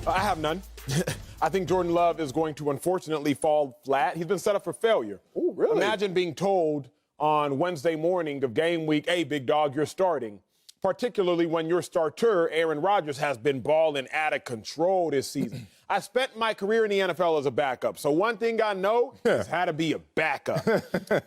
I have none. I think Jordan Love is going to unfortunately fall flat. He's been set up for failure. Oh, really? Imagine being told on Wednesday morning of game week, hey, big dog, you're starting. Particularly when your starter, Aaron Rodgers, has been balling out of control this season. I spent my career in the NFL as a backup, so one thing I know is how to be a backup.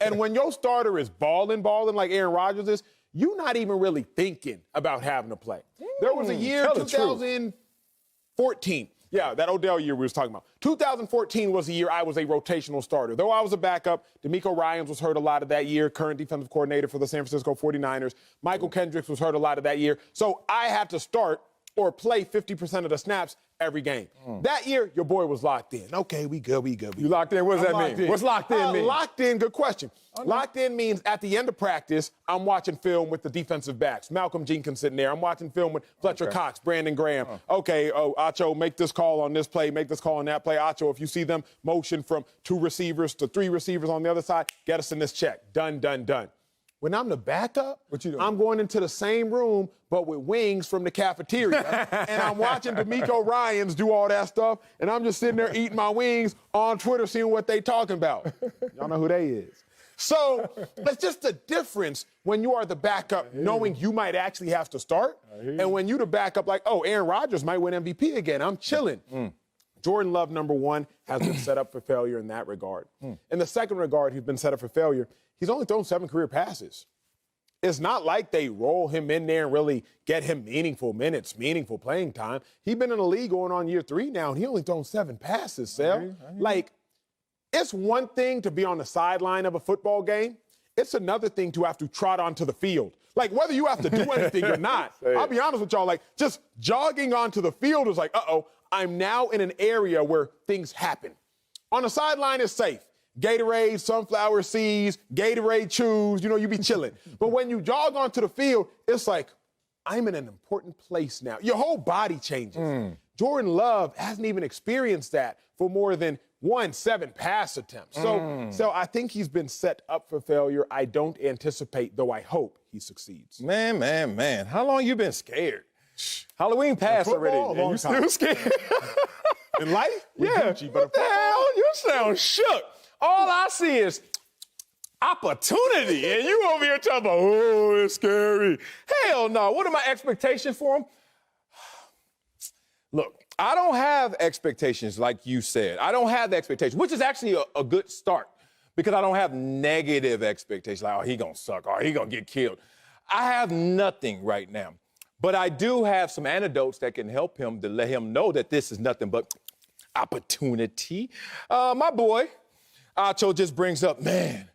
And when your starter is balling like Aaron Rodgers is, you're not even really thinking about having to play. There was a year, 2014. Yeah, that Odell year we was talking about. 2014 was the year I was a rotational starter. Though I was a backup, DeMeco Ryans was hurt a lot of that year, current defensive coordinator for the San Francisco 49ers. Michael Kendricks was hurt a lot of that year. So I had to start or play 50% of the snaps every game. That year, your boy was locked in. Okay, we good. You locked in? What does that mean? What's locked in mean? Locked in, good question. Locked in means at the end of practice, I'm watching film with the defensive backs. Malcolm Jenkins sitting there. I'm watching film with Fletcher Cox, Brandon Graham. Okay, Acho, make this call on this play, make this call on that play. Acho, if you see them motion from 2 receivers to 3 receivers on the other side, get us in this check. Done. When I'm the backup, what you doing? I'm going into the same room, but with wings from the cafeteria. And I'm watching DeMeco Ryans do all that stuff, and I'm just sitting there eating my wings on Twitter, seeing what they talking about. Y'all know who they is. So it's just the difference when you are the backup, knowing you might actually have to start, and when you the backup, like, oh, Aaron Rodgers might win MVP again. I'm chilling. Jordan Love, number one, has been set up for failure in that regard. In the second regard, he's been set up for failure. He's only thrown 7 career passes. It's not like they roll him in there and really get him meaningful minutes, meaningful playing time. He's been in the league going on year 3 now, and he only thrown 7 passes, Sal. Like, it's one thing to be on the sideline of a football game. It's another thing to have to trot onto the field. Like, whether you have to do anything or not, I'll be honest with y'all, like, just jogging onto the field is like, I'm now in an area where things happen. On the sideline, it's safe. Gatorade, sunflower seeds, Gatorade chews, you be chilling. But when you jog onto the field, it's like, I'm in an important place now. Your whole body changes. Jordan Love hasn't even experienced that for more than 7 pass attempts. So I think he's been set up for failure. I don't anticipate, though I hope he succeeds. Man. How long you been scared? Halloween passed already. And you still scared? In life? Yeah. Gucci, what the hell? You sound shook. All I see is opportunity, and you over here talking about, oh, it's scary. Hell no. What are my expectations for him? Look, I don't have expectations like you said. I don't have the expectations, which is actually a good start because I don't have negative expectations like, oh, he gonna suck or he gonna get killed. I have nothing right now. But I do have some anecdotes that can help him to let him know that this is nothing but opportunity. My boy, Acho, just brings up, man,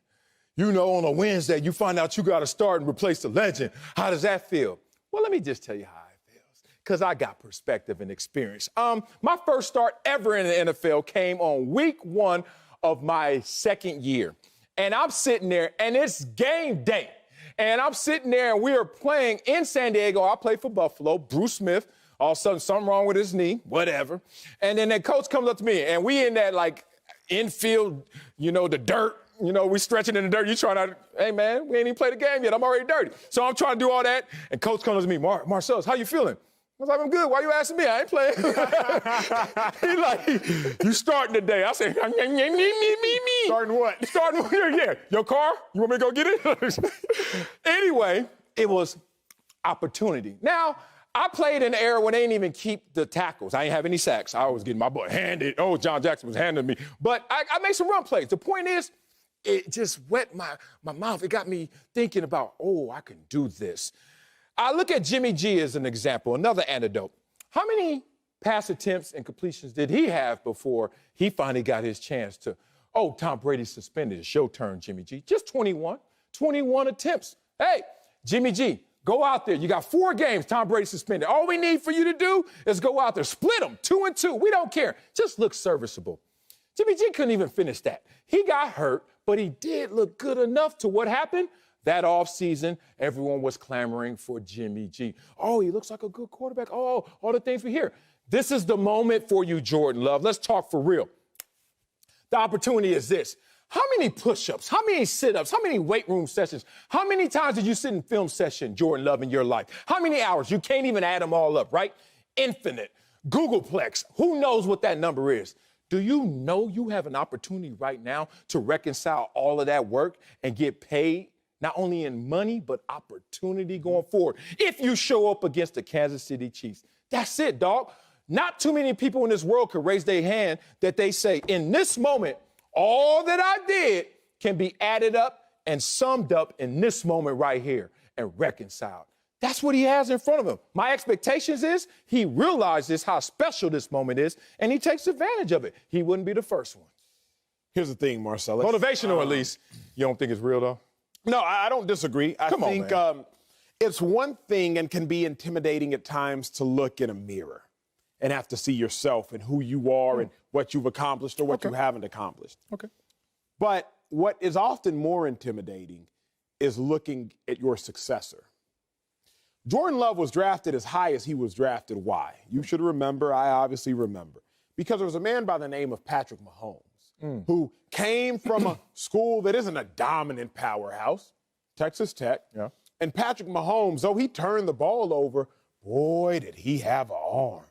on a Wednesday, you find out you got to start and replace the legend. How does that feel? Well, let me just tell you how it feels, because I got perspective and experience. My first start ever in the NFL came on week 1 of my second year. And I'm sitting there, and it's game day. And I'm sitting there, and we are playing in San Diego. I play for Buffalo, Bruce Smith. All of a sudden, something wrong with his knee, whatever. And then that coach comes up to me, and we in that, like, infield, the dirt. We stretching in the dirt. You trying to, hey, man, we ain't even played the game yet. I'm already dirty. So I'm trying to do all that. And coach comes to me, Marcellus, how you feeling? I was like, I'm good. Why you asking me? I ain't playing. He like, you starting today. I said, me. Starting what? Starting, yeah. Your car? You want me to go get it? Anyway, it was opportunity. Now, I played in an era when they didn't even keep the tackles. I didn't have any sacks. I was getting my butt handed. Oh, John Jackson was handing me. But I made some run plays. The point is, it just wet my mouth. It got me thinking about, I can do this. I look at Jimmy G as an example, another anecdote. How many pass attempts and completions did he have before he finally got his chance to, Tom Brady suspended. It's your turn, Jimmy G. Just 21 attempts. Hey, Jimmy G, go out there. You got 4 games, Tom Brady suspended. All we need for you to do is go out there, split them 2 and 2. We don't care. Just look serviceable. Jimmy G couldn't even finish that. He got hurt, but he did look good enough to what happened. That offseason, everyone was clamoring for Jimmy G. Oh, he looks like a good quarterback. Oh, all the things we hear. This is the moment for you, Jordan Love. Let's talk for real. The opportunity is this. How many push-ups, how many sit-ups, how many weight room sessions, how many times did you sit in film session, Jordan Love, in your life? How many hours? You can't even add them all up, right? Infinite. Googleplex. Who knows what that number is? Do you know you have an opportunity right now to reconcile all of that work and get paid not only in money, but opportunity going forward if you show up against the Kansas City Chiefs? That's it, dog. Not too many people in this world could raise their hand that they say, in this moment, all that I did can be added up and summed up in this moment right here and reconciled. That's what he has in front of him. My expectations is he realizes how special this moment is, and he takes advantage of it. He wouldn't be the first one. Here's the thing, Marcellus. Motivational, at least. You don't think it's real, though? No, I don't disagree. I think it's one thing and can be intimidating at times to look in a mirror and have to see yourself and who you are and what you've accomplished or what you haven't accomplished. Okay. But what is often more intimidating is looking at your successor. Jordan Love was drafted as high as he was drafted. Why? You should remember. I obviously remember. Because there was a man by the name of Patrick Mahomes who came from a school that isn't a dominant powerhouse, Texas Tech. Yeah. And Patrick Mahomes, though he turned the ball over, boy, did he have an arm.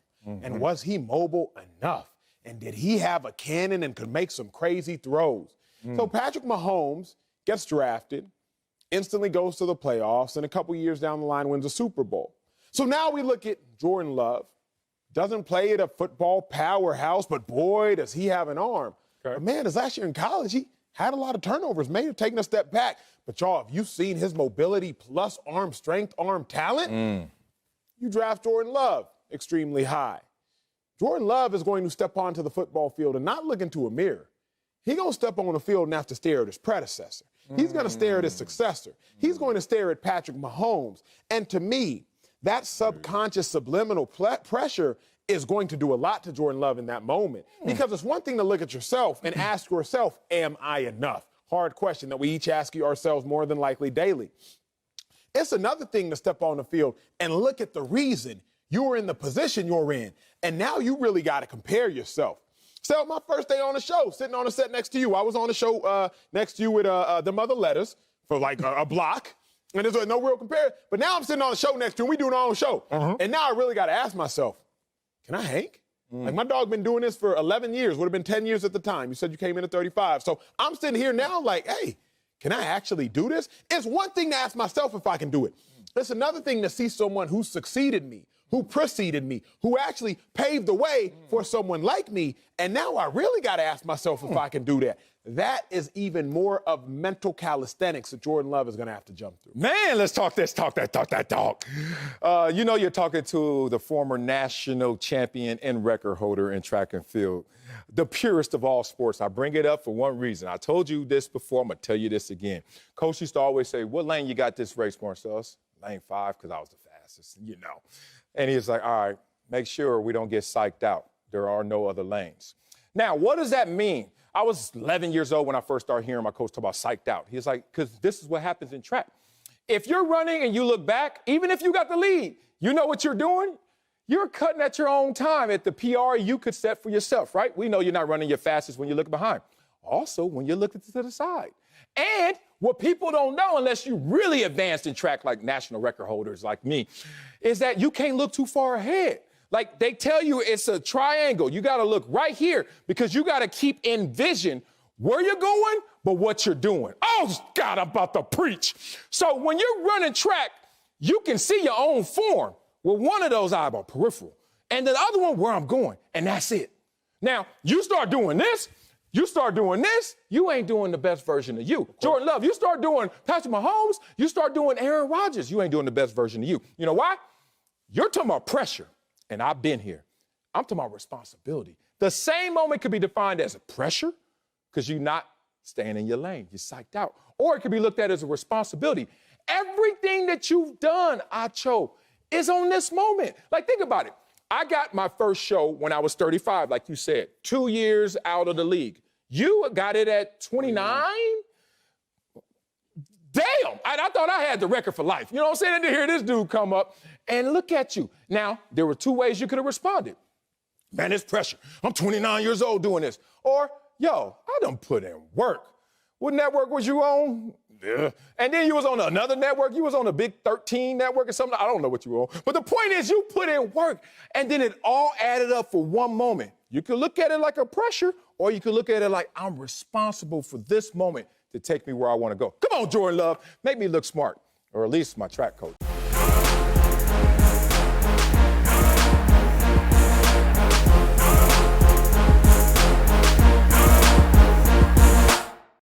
And was he mobile enough? And did he have a cannon and could make some crazy throws? So Patrick Mahomes gets drafted, instantly goes to the playoffs, and a couple years down the line wins a Super Bowl. So now we look at Jordan Love. Doesn't play at a football powerhouse, but boy, does he have an arm. Okay. But man, his last year in college, he had a lot of turnovers, may have taken a step back. But y'all, have you seen his mobility plus arm strength, arm talent? You draft Jordan Love extremely high. Jordan Love is going to step onto the football field and not look into a mirror. He's going to step on the field and have to stare at his predecessor. He's going to stare at his successor. He's going to stare at Patrick Mahomes. And to me, that subconscious subliminal pressure is going to do a lot to Jordan Love in that moment. Because it's one thing to look at yourself and ask yourself, am I enough? Hard question that we each ask ourselves more than likely daily. It's another thing to step on the field and look at the reason you were in the position you're in. And now you really got to compare yourself. So my first day on the show, sitting on the set next to you. I was on the show next to you with the mother letters for like a block. And there's no real compare. But now I'm sitting on the show next to you, and we doing our own show. And now I really got to ask myself, can I hang? Like my dog been doing this for 11 years, would have been 10 years at the time. You said you came in at 35. So I'm sitting here now like, hey, can I actually do this? It's one thing to ask myself if I can do it. It's another thing to see someone who succeeded me, who preceded me, who actually paved the way for someone like me. And now I really got to ask myself if I can do that. That is even more of mental calisthenics that Jordan Love is going to have to jump through. Man, let's talk that talk. You know you're talking to the former national champion and record holder in track and field, the purest of all sports. I bring it up for one reason. I told you this before. I'm going to tell you this again. Coach used to always say, what lane you got this race, Marcellus? Lane 5, because I was the fastest, you know. And he was like, all right, make sure we don't get psyched out. There are no other lanes. Now, what does that mean? I was 11 years old when I first started hearing my coach talk about psyched out. He was like, because this is what happens in track. If you're running and you look back, even if you got the lead, you know what you're doing? You're cutting at your own time at the PR you could set for yourself, right? We know you're not running your fastest when you look behind. Also, when you're looking to the side. And what people don't know, unless you really advanced in track like national record holders like me, is that you can't look too far ahead. Like they tell you it's a triangle. You got to look right here because you got to keep in vision where you're going, but what you're doing. Oh, God, I'm about to preach. So when you're running track, you can see your own form with one of those eyeball peripheral and the other one where I'm going, and that's it. Now, you start doing this, you ain't doing the best version of you. Jordan Love, you start doing Patrick Mahomes, you start doing Aaron Rodgers, you ain't doing the best version of you. You know why? You're talking about pressure. And I've been here. I'm talking about responsibility. The same moment could be defined as a pressure because you're not staying in your lane. You're psyched out. Or it could be looked at as a responsibility. Everything that you've done, Acho, is on this moment. Like, think about it. I got my first show when I was 35, like you said, 2 years out of the league. You got it at 29? Damn, I thought I had the record for life. You know what I'm saying? And to hear this dude come up and look at you. Now, there were two ways you could have responded. Man, it's pressure. I'm 29 years old doing this. Or, yo, I done put in work. What network was you on? Yeah. And then you was on another network. You was on a big 13 network or something. I don't know what you were on. But the point is you put in work, and then it all added up for one moment. You could look at it like a pressure, or you could look at it like I'm responsible for this moment to take me where I want to go. Come on, Jordan Love. Make me look smart, or at least my track coach.